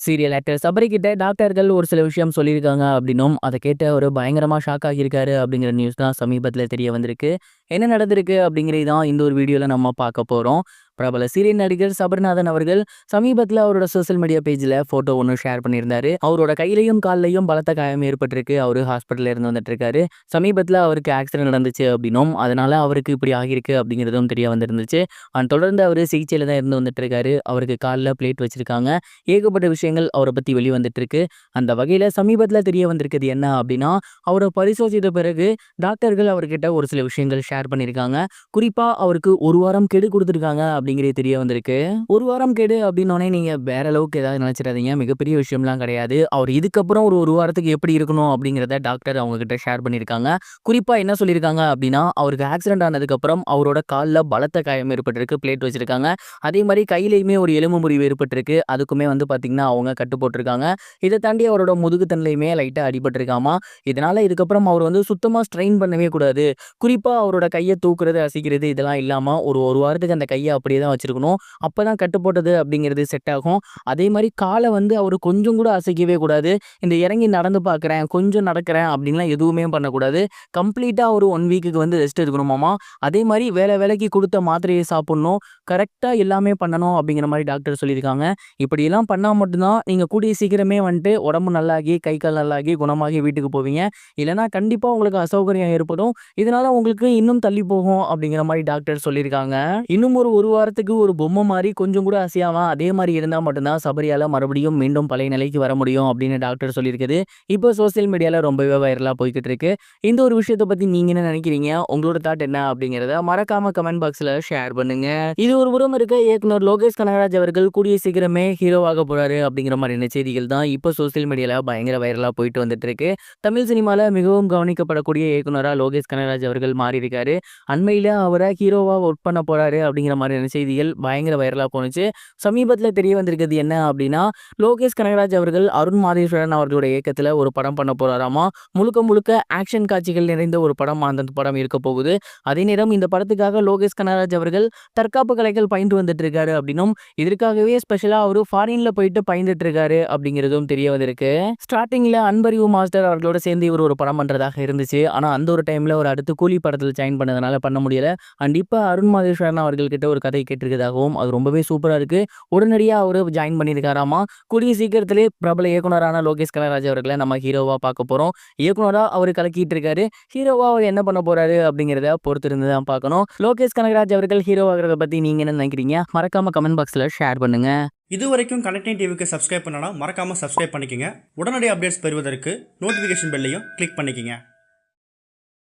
Serial actor Sabari கிட்ட டாக்டர்கள் ஒரு சில விஷயம் சொல்லியிருக்காங்க அப்படின்னும் அதை கேட்ட ஒரு பயங்கரமா ஷாக் ஆகியிருக்காரு அப்படிங்கிற நியூஸ் தான் சமீபத்தில் தெரிய வந்திருக்கு. என்ன நடந்திருக்கு அப்படிங்கிறது தான் இந்த ஒரு வீடியோவில் நம்ம பார்க்க போகிறோம். பிரபல சீரியல் நடிகர் சபரிநாதன் அவர்கள் சமீபத்தில் அவரோட சோசியல் மீடியா பேஜில் ஃபோட்டோ ஒன்று ஷேர் பண்ணியிருந்தாரு. அவரோட கையிலையும் கால்லையும் பலத்த காயம் ஏற்பட்டிருக்கு. அவரு ஹாஸ்பிட்டலில் இருந்து வந்துட்டு இருக்காரு. சமீபத்தில் அவருக்கு ஆக்சிடென்ட் நடந்துச்சு அப்படின்னும் அதனால அவருக்கு இப்படி ஆகியிருக்கு அப்படிங்கிறதும் தெரிய வந்திருந்துச்சு. தொடர்ந்து அவர் சிகிச்சையில் தான் இருந்து வந்துட்டு இருக்காரு. அவருக்கு காலில் பிளேட் வச்சிருக்காங்க. ஏகப்பட்ட விஷயங்கள் அவரை பற்றி வெளிவந்துட்டு இருக்கு. அந்த வகையில் சமீபத்தில் தெரிய வந்திருக்குது என்ன அப்படின்னா, அவரை பரிசோதித்த பிறகு டாக்டர்கள் அவர்கிட்ட ஒரு சில விஷயங்கள் ஷேர் பண்ணியிருக்காங்க. குறிப்பாக அவருக்கு ஒரு வாரம் கெடு கொடுத்துருக்காங்க அப்படிங்கிறது தெரிய வந்திருக்கு. ஒரு வாரம் கெடு அப்படின்னோடனே நீங்க வேற அளவுக்கு ஏதாவது நினைச்சிடாதீங்க. மிகப்பெரிய விஷயம்லாம் கிடையாது. அவர் இதுக்கப்புறம் ஒரு வாரத்துக்கு எப்படி இருக்கணும் அப்படிங்கிறத டாக்டர் அவங்க கிட்ட ஷேர் பண்ணியிருக்காங்க. குறிப்பா என்ன சொல்லியிருக்காங்க அப்படின்னா, அவருக்கு ஆக்சிடென்ட் ஆனதுக்கப்புறம் அவரோட காலில் பலத்த காயம் ஏற்பட்டிருக்கு. பிளேட் வச்சிருக்காங்க. அதே மாதிரி கையிலையுமே ஒரு எலும்பு முறிவு ஏற்பட்டிருக்கு. அதுக்குமே பார்த்தீங்கன்னா அவங்க கட்டு போட்டிருக்காங்க. இதை தாண்டி அவரோட முதுகு தண்டிலையுமே லைட்டாக அடிபட்டிருக்காமா. இதனால இதுக்கப்புறம் அவர் சுத்தமாக ஸ்ட்ரெயின் பண்ணவே கூடாது. குறிப்பா அவரோட கையை தூக்குறது, அசைக்கிறது இதெல்லாம் இல்லாம ஒரு ஒரு வாரத்துக்கு அந்த கையை அப்படியே தான் வச்சிருக்கணும். அப்பதான் கட்டு போட்டது அப்படிங்கிறது செட் ஆகும். அதே மாதிரி காலை அவர் கொஞ்சம் கூட அசைக்கவே கூடாது. இந்த இறங்கி நடந்து பார்க்குறேன், கொஞ்சம் நடக்கிறேன் அப்படின்லாம் எதுவுமே பண்ணக்கூடாது. கம்ப்ளீட்டாக ஒரு 1 வீக்குக்கு ரெஸ்ட் எடுக்கணுமாமா. அதே மாதிரி வேலைக்கு கொடுத்த மாத்திரையை சாப்பிடணும். கரெக்டாக எல்லாமே பண்ணணும் அப்படிங்கிற மாதிரி டாக்டர் சொல்லியிருக்காங்க. இப்படியெல்லாம் பண்ணால் மட்டும்தான் நீங்கள் கூடிய சீக்கிரமே உடம்பு நல்லாகி, கை கால் நல்லாகி, குணமாகி வீட்டுக்கு போவீங்க. இல்லைனா கண்டிப்பாக உங்களுக்கு அசௌகரியம் ஏற்படும். இதனால உங்களுக்கு இன்னும் தள்ளி போகும் அப்படிங்கிற மாதிரி டாக்டர் சொல்லியிருக்காங்க. இன்னும் ஒரு வாரத்துக்கு ஒரு பொம்மை மாதிரி கொஞ்சம் கூட அசையாம அதே மாதிரி இருந்தால் மட்டும்தான் சபரியால மறுபடியும் மீண்டும் பழைய நிலைக்கு வர முடியும் அப்படின்னு டாக்டர் சொல்லியிருக்குது. இப்போ சோசியல் மீடியாவில் ரொம்பவே வைரலாக போய்கிட்டு இருக்கு. இந்த ஒரு விஷயத்தை பற்றி நீங்க என்ன நினைக்கிறீங்க? உங்களோட தாட் என்ன அப்படிங்கிறத மறக்காம கமெண்ட் பாக்ஸில் ஷேர் பண்ணுங்க. இது ஒரு புறம் இருக்க, இயக்குனர் லோகேஷ் கனகராஜ் அவர்கள் கூடிய சீக்கிரமே ஹீரோவாக போறாரு அப்படிங்கிற மாதிரியான செய்திகள் தான் இப்போ சோசியல் மீடியாவில் பயங்கர வைரலாக போயிட்டு வந்துட்டு இருக்கு. தமிழ் சினிமாவில் மிகவும் கவனிக்கப்படக்கூடிய இயக்குனராக லோகேஷ் கனகராஜ் அவர்கள் மாறி இருக்காரு. அண்மையில் அவரை ஹீரோவாக ஒர்க் பண்ண போறாரு அப்படிங்கிற மாதிரியான செய்திகள் பயங்கர வைரலாக போணுச்சு. சமீபத்தில் தெரிய வந்திருக்கிறது என்ன அப்படின்னா, லோகேஷ் கனகராஜ் அவர்கள் அருண் மாதேஸ்வரன் அவர்களோட இயக்கத்தில் ஒரு படம் பண்ண போறாராமா. முழுக்க முழுக்க ஆக்ஷன் காட்சிகள் நிறைந்த ஒரு படம் அந்த படம் இருக்க போகுது. அதே நேரம் இந்த படத்துக்காக லோகேஷ் கனகராஜ் அவர்கள் தற்காப்பு கலைகள் பயின்று வந்துட்டு இருக்காரு அப்படின்னும், இதற்காகவே ஸ்பெஷலா அவரு ஃபாரின்ல போயிட்டு பயின்றுட்டு இருக்காரு அப்படிங்கிறதும் தெரிய வந்திருக்கு. ஸ்டார்டிங்ல அன்பறிவு மாஸ்டர் அவர்களோட சேர்ந்து இவர் ஒரு படம் பண்றதாக இருந்துச்சு. ஆனா அந்த ஒரு டைம்ல ஒரு அடுத்து கூலி படத்தில் ஜாயின் பண்ணதுனால பண்ண முடியல. அண்ட் இப்ப அருண் மாதேஸ்வரன் அவர்கள் கிட்ட ஒரு கதை கேட்டிருக்கதாகவும், அது ரொம்பவே சூப்பரா இருக்கு. உடனடியாக அவரு ஜாயின் பண்ணியிருக்காராமா. கூடிய சீக்கிரத்திலே பிரபல இயக்குனரான லோகேஷ் கனகராஜ் அவர்களை நம்ம ஹீரோவா பார்க்க போறோம். இயக்குனரா அவர் கலக்கிட்டு இருக்காரு. ஹீரோவா அவர் என்ன பண்ண போறாரு அப்படிங்கிறத பொறுத்திருந்து தான் பார்க்கணும். லோகேஷ் கனகராஜ் அவர்கள் ஹீரோவாகிறத பத்தி நீங்க என்ன நினைக்கிறீங்க? மறக்காம கமெண்ட் பாக்ஸ்ல ஷேர் பண்ணுங்க. இது வரைக்கும் கனெக்டிங் டிவிக்கு சப்ஸ்கிரைப் பண்ணனா மறக்காம சப்ஸ்கிரைப் பண்ணிக்கங்க. உடனடி அப்டேட்ஸ் பெறுவதற்கு நோட்டிஃபிகேஷன் பெல்லையும் கிளிக் பண்ணிக்கங்க.